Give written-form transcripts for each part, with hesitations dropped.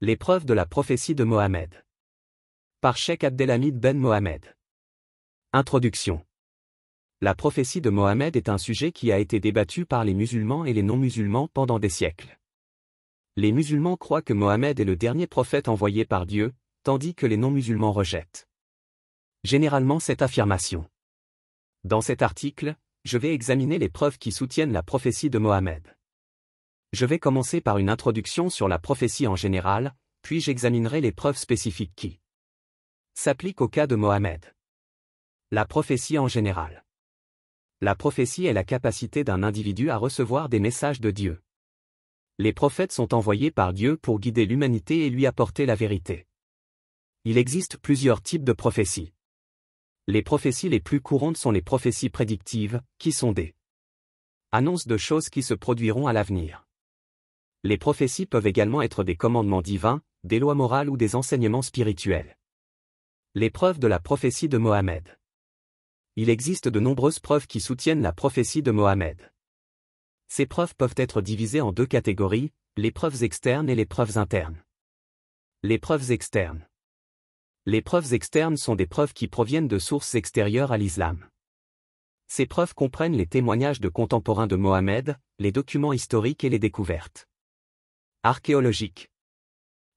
Les preuves de la prophétie de Mohammed. Par Cheikh Abdelhamid Ben Mohammed. Introduction. La prophétie de Mohammed est un sujet qui a été débattu par les musulmans et les non-musulmans pendant des siècles. Les musulmans croient que Mohammed est le dernier prophète envoyé par Dieu, tandis que les non-musulmans rejettent généralement cette affirmation. Dans cet article, je vais examiner les preuves qui soutiennent la prophétie de Mohammed. Je vais commencer par une introduction sur la prophétie en général, puis j'examinerai les preuves spécifiques qui s'appliquent au cas de Mohammed. La prophétie en général. La prophétie est la capacité d'un individu à recevoir des messages de Dieu. Les prophètes sont envoyés par Dieu pour guider l'humanité et lui apporter la vérité. Il existe plusieurs types de prophéties. Les prophéties les plus courantes sont les prophéties prédictives, qui sont des annonces de choses qui se produiront à l'avenir. Les prophéties peuvent également être des commandements divins, des lois morales ou des enseignements spirituels. Les preuves de la prophétie de Mohammed. Il existe de nombreuses preuves qui soutiennent la prophétie de Mohammed. Ces preuves peuvent être divisées en deux catégories, les preuves externes et les preuves internes. Les preuves externes. Les preuves externes sont des preuves qui proviennent de sources extérieures à l'islam. Ces preuves comprennent les témoignages de contemporains de Mohammed, les documents historiques et les découvertes archéologiques.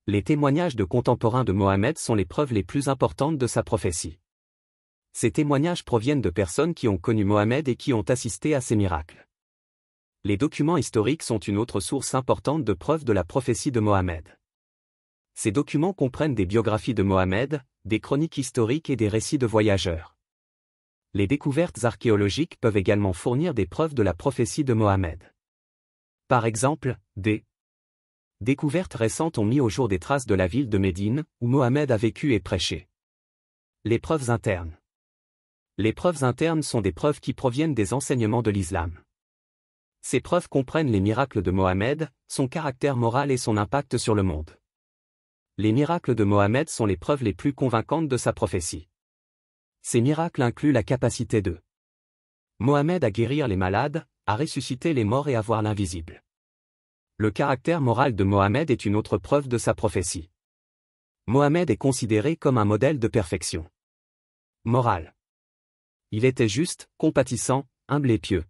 Les témoignages de contemporains de Mohammed sont les preuves les plus importantes de sa prophétie. Ces témoignages proviennent de personnes qui ont connu Mohammed et qui ont assisté à ses miracles. Les documents historiques sont une autre source importante de preuves de la prophétie de Mohammed. Ces documents comprennent des biographies de Mohammed, des chroniques historiques et des récits de voyageurs. Les découvertes archéologiques peuvent également fournir des preuves de la prophétie de Mohammed. Par exemple, des découvertes récentes ont mis au jour des traces de la ville de Médine, où Mohammed a vécu et prêché. Les preuves internes. Les preuves internes sont des preuves qui proviennent des enseignements de l'islam. Ces preuves comprennent les miracles de Mohammed, son caractère moral et son impact sur le monde. Les miracles de Mohammed sont les preuves les plus convaincantes de sa prophétie. Ces miracles incluent la capacité de Mohammed à guérir les malades, à ressusciter les morts et à voir l'invisible. Le caractère moral de Mohammed est une autre preuve de sa prophétie. Mohammed est considéré comme un modèle de perfection morale. Il était juste, compatissant, humble et pieux.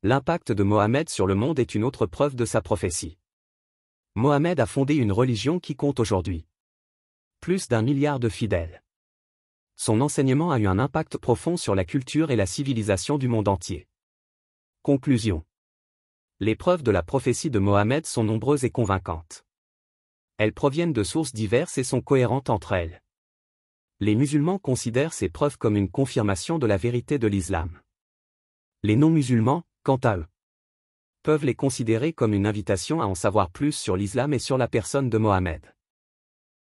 L'impact de Mohammed sur le monde est une autre preuve de sa prophétie. Mohammed a fondé une religion qui compte aujourd'hui plus d'1 milliard de fidèles. Son enseignement a eu un impact profond sur la culture et la civilisation du monde entier. Conclusion. Les preuves de la prophétie de Mohammed sont nombreuses et convaincantes. Elles proviennent de sources diverses et sont cohérentes entre elles. Les musulmans considèrent ces preuves comme une confirmation de la vérité de l'islam. Les non-musulmans, quant à eux, peuvent les considérer comme une invitation à en savoir plus sur l'islam et sur la personne de Mohammed.